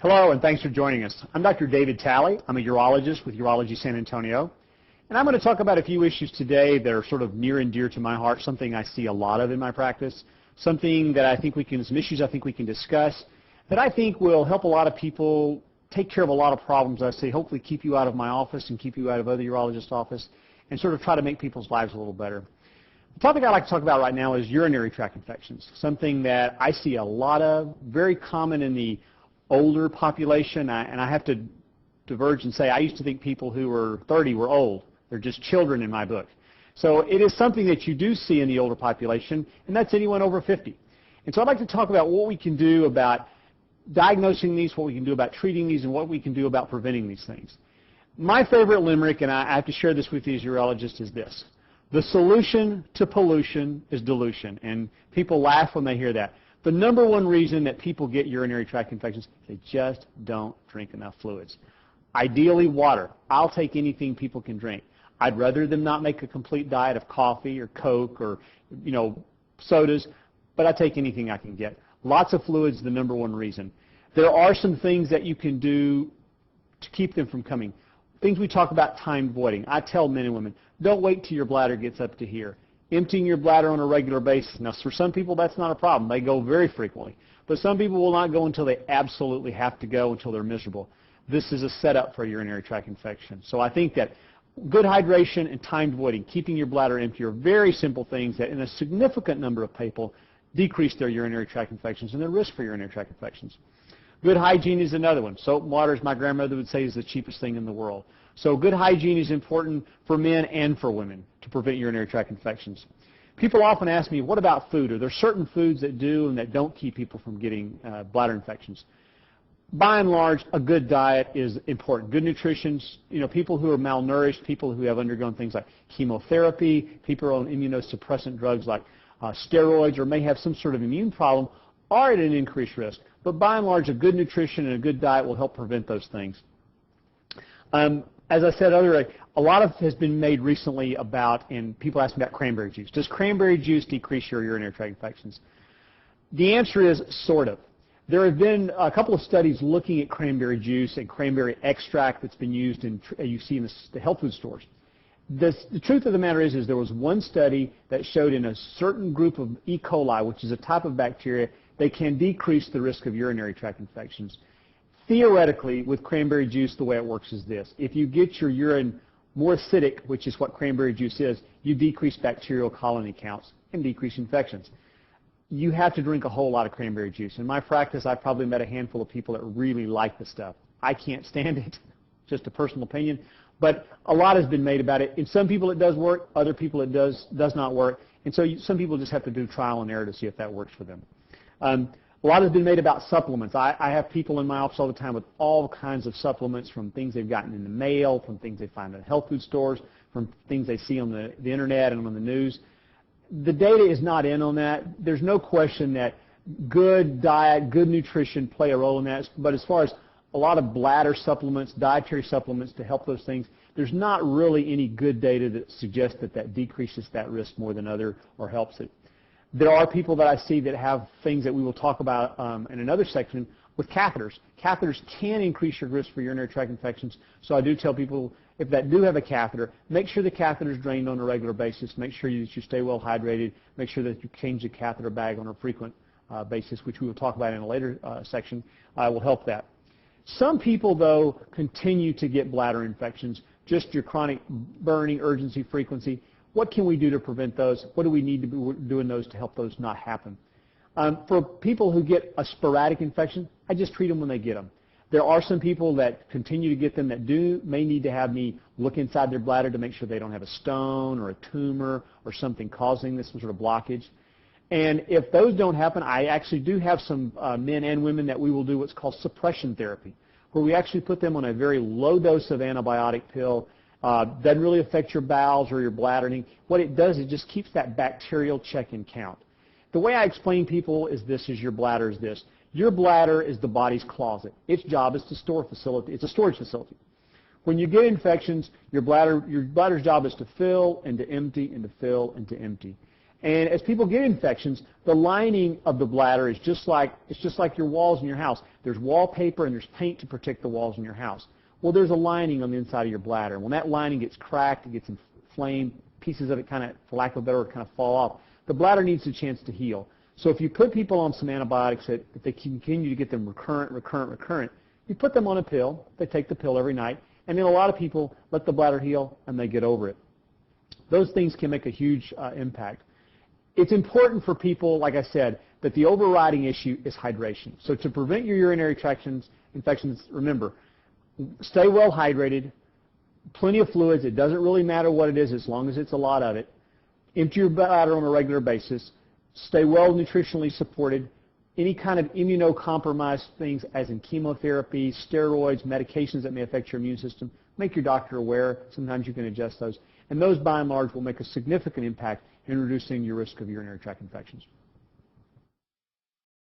Hello, and thanks for joining us. I'm Dr. David Talley. I'm a urologist with Urology San Antonio. And I'm going to talk about a few issues today that are sort of near and dear to my heart, something I see a lot of in my practice, something that I think some issues I think we can discuss that I think will help a lot of people take care of a lot of problems, I say, hopefully keep you out of my office and keep you out of other urologists' office and sort of try to make people's lives a little better. The topic I'd like to talk about right now is urinary tract infections, something that I see a lot of, very common in the older population, and I have to diverge and say I used to think people who were 30 were old. They're just children in my book. So it is something that you do see in the older population, and that's anyone over 50. And so I'd like to talk about what we can do about diagnosing these, what we can do about treating these, and what we can do about preventing these things. My favorite limerick, and I have to share this with you as urologists, is this: the solution to pollution is dilution. And people laugh when they hear that. The number one reason that people get urinary tract infections is they just don't drink enough fluids. Ideally, water. I'll take anything people can drink. I'd rather them not make a complete diet of coffee or Coke or, sodas, but I take anything I can get. Lots of fluids is the number one reason. There are some things that you can do to keep them from coming. Things we talk about, timed voiding. I tell men and women, don't wait till your bladder gets up to here. Emptying your bladder on a regular basis. Now, for some people, that's not a problem. They go very frequently. But some people will not go until they absolutely have to go, until they're miserable. This is a setup for a urinary tract infection. So I think that good hydration and timed voiding, keeping your bladder empty, are very simple things that in a significant number of people decrease their urinary tract infections and their risk for urinary tract infections. Good hygiene is another one. Soap and water, as my grandmother would say, is the cheapest thing in the world. So good hygiene is important for men and for women to prevent urinary tract infections. People often ask me, what about food? Are there certain foods that do and that don't keep people from getting bladder infections? By and large, a good diet is important. Good nutrition, people who are malnourished, people who have undergone things like chemotherapy, people on immunosuppressant drugs like steroids, or may have some sort of immune problem, are at an increased risk. But by and large, a good nutrition and a good diet will help prevent those things. As I said earlier, a lot of has been made recently about, and people ask me about cranberry juice. Does cranberry juice decrease your urinary tract infections? The answer is sort of. There have been a couple of studies looking at cranberry juice and cranberry extract that's been used you see in the health food stores. The truth of the matter is there was one study that showed in a certain group of E. coli, which is a type of bacteria, they can decrease the risk of urinary tract infections. Theoretically, with cranberry juice, the way it works is this. If you get your urine more acidic, which is what cranberry juice is, you decrease bacterial colony counts and decrease infections. You have to drink a whole lot of cranberry juice. In my practice, I've probably met a handful of people that really like the stuff. I can't stand it, just a personal opinion, but a lot has been made about it. In some people it does work, other people it does not work, and so some people just have to do trial and error to see if that works for them. A lot has been made about supplements. I have people in my office all the time with all kinds of supplements, from things they've gotten in the mail, from things they find at health food stores, from things they see on the internet and on the news. The data is not in on that. There's no question that good diet, good nutrition play a role in that. But as far as a lot of bladder supplements, dietary supplements to help those things, there's not really any good data that suggests that decreases that risk more than other or helps it. There are people that I see that have things that we will talk about in another section with catheters. Catheters can increase your risk for urinary tract infections, so I do tell people, if that do have a catheter, make sure the catheter is drained on a regular basis. Make sure that you stay well hydrated. Make sure that you change the catheter bag on a frequent basis, which we will talk about in a later section, will help that. Some people, though, continue to get bladder infections, just your chronic burning, urgency, frequency. What can we do to prevent those? What do we need to be doing those to help those not happen? For people who get a sporadic infection, I just treat them when they get them. There are some people that continue to get them that may need to have me look inside their bladder to make sure they don't have a stone or a tumor or something causing this sort of blockage. And if those don't happen, I actually do have some men and women that we will do what's called suppression therapy, where we actually put them on a very low dose of antibiotic pill. Doesn't really affect your bowels or your bladder. What it does is just keeps that bacterial check and count. The way I explain people is this: your bladder is this. Your bladder is the body's closet. Its job is to store facility. It's a storage facility. When you get infections, your bladder's job is to fill and to empty and to fill and to empty. And as people get infections, the lining of the bladder is just like your walls in your house. There's wallpaper and there's paint to protect the walls in your house. Well, there's a lining on the inside of your bladder. When that lining gets cracked, it gets inflamed, pieces of it kind of, for lack of a better word, kind of fall off. The bladder needs a chance to heal. So if you put people on some antibiotics that if they continue to get them recurrent, you put them on a pill. They take the pill every night. And then a lot of people let the bladder heal and they get over it. Those things can make a huge impact. It's important for people, like I said, that the overriding issue is hydration. So to prevent your urinary tract infections, remember, stay well hydrated, plenty of fluids. It doesn't really matter what it is as long as it's a lot of it. Empty your bladder on a regular basis. Stay well nutritionally supported. Any kind of immunocompromised things as in chemotherapy, steroids, medications that may affect your immune system, make your doctor aware. Sometimes you can adjust those. And those, by and large, will make a significant impact in reducing your risk of urinary tract infections.